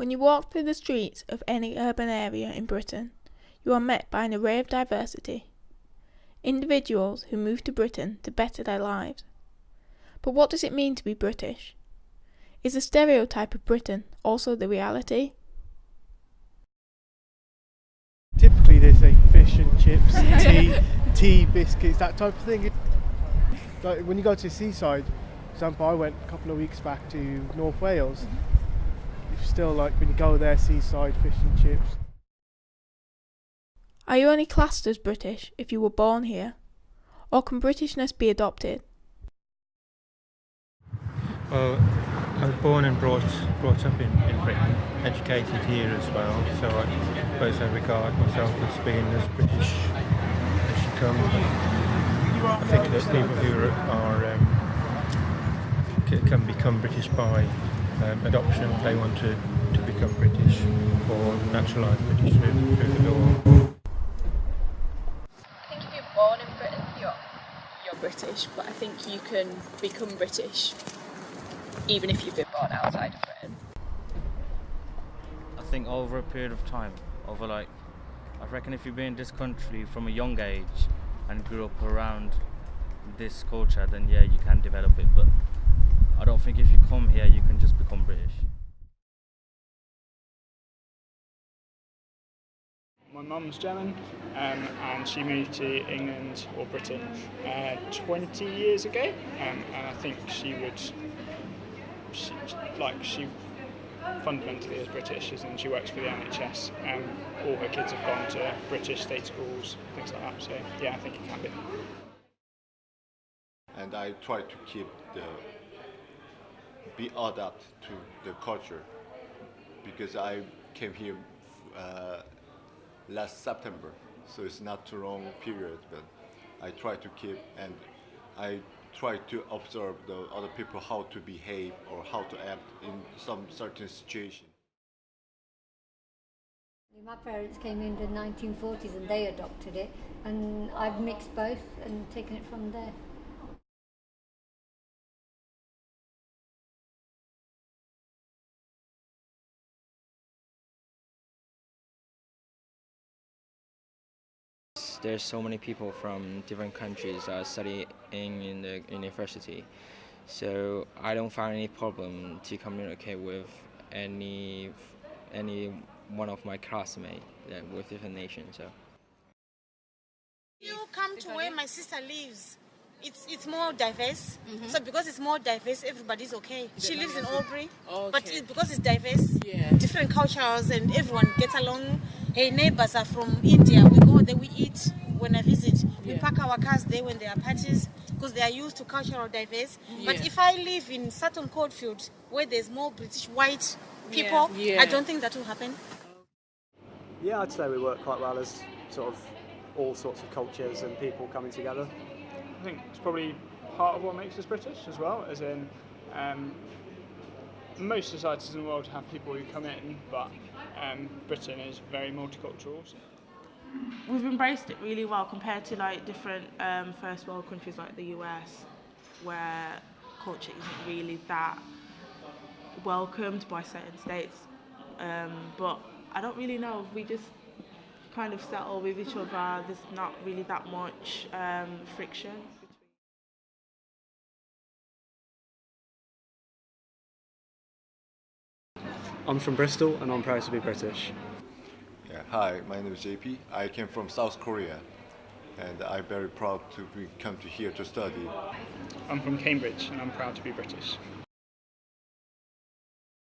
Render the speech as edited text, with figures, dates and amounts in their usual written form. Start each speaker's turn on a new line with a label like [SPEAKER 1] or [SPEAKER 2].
[SPEAKER 1] When you walk through the streets of any urban area in Britain, you are met by an array of diversity. Individuals who move to Britain to better their lives. But what does it mean to be British? Is the stereotype of Britain also the reality?
[SPEAKER 2] Typically they say fish and chips, tea, biscuits, that type of thing. Like when you go to the seaside, for example, I went a couple of weeks back to North Wales. It's still like when you go there, seaside, fish and chips.
[SPEAKER 1] Are you only classed as British if you were born here? Or can Britishness be adopted?
[SPEAKER 3] Well, I was born and brought up in Britain, educated here as well, so I suppose I regard myself as being as British as you come. I think that people who can become British by adoption, they want to become British or naturalise British through the law.
[SPEAKER 4] I think if you're born in Britain, you're British, but I think you can become British even if you've been born outside of Britain.
[SPEAKER 5] I think over a period of time, I reckon if you've been in this country from a young age and grew up around this culture, then yeah, you can develop it, but I don't think if you come here you can just become British.
[SPEAKER 6] My mum's German, and she moved to England or Britain 20 years ago, and I think she fundamentally is British, and she works for the NHS. All her kids have gone to British state schools, things like that. So yeah, I think it can be.
[SPEAKER 7] And I try to be adapt to the culture, because I came here last September, so it's not too long period, but I try to keep, and I try to observe the other people how to behave or how to act in some certain situation.
[SPEAKER 8] My parents came in the 1940s and they adopted it, and I've mixed both and taken it from there.
[SPEAKER 9] There's so many people from different countries studying in the university, so I don't find any problem to communicate with any one of my classmates with different nations. So
[SPEAKER 10] you come to where my sister lives, it's more diverse. So because it's more diverse, everybody's okay. She lives in Albury, but because it's diverse, different cultures, and everyone gets along. Her neighbors are from India. We go there, we eat when I visit. We park our cars there when there are parties because they are used to cultural diverse. But if I live in Sutton Coldfield, where there's more British white people, I don't think that will happen.
[SPEAKER 11] Yeah, I'd say we work quite well as sort of all sorts of cultures and people coming together.
[SPEAKER 6] I think it's probably part of what makes us British as well, as in most societies in the world have people who come in, but Britain is very multicultural. So.
[SPEAKER 12] We've embraced it really well compared to like different first world countries like the US, where culture isn't really that welcomed by certain states. But I don't really know, we just kind of settle with each other. There's not really that much friction.
[SPEAKER 11] I'm from Bristol and I'm proud to be British.
[SPEAKER 7] Yeah, hi, my name is JP. I came from South Korea, and I'm very proud to come to here to study.
[SPEAKER 6] I'm from Cambridge and I'm proud to be British.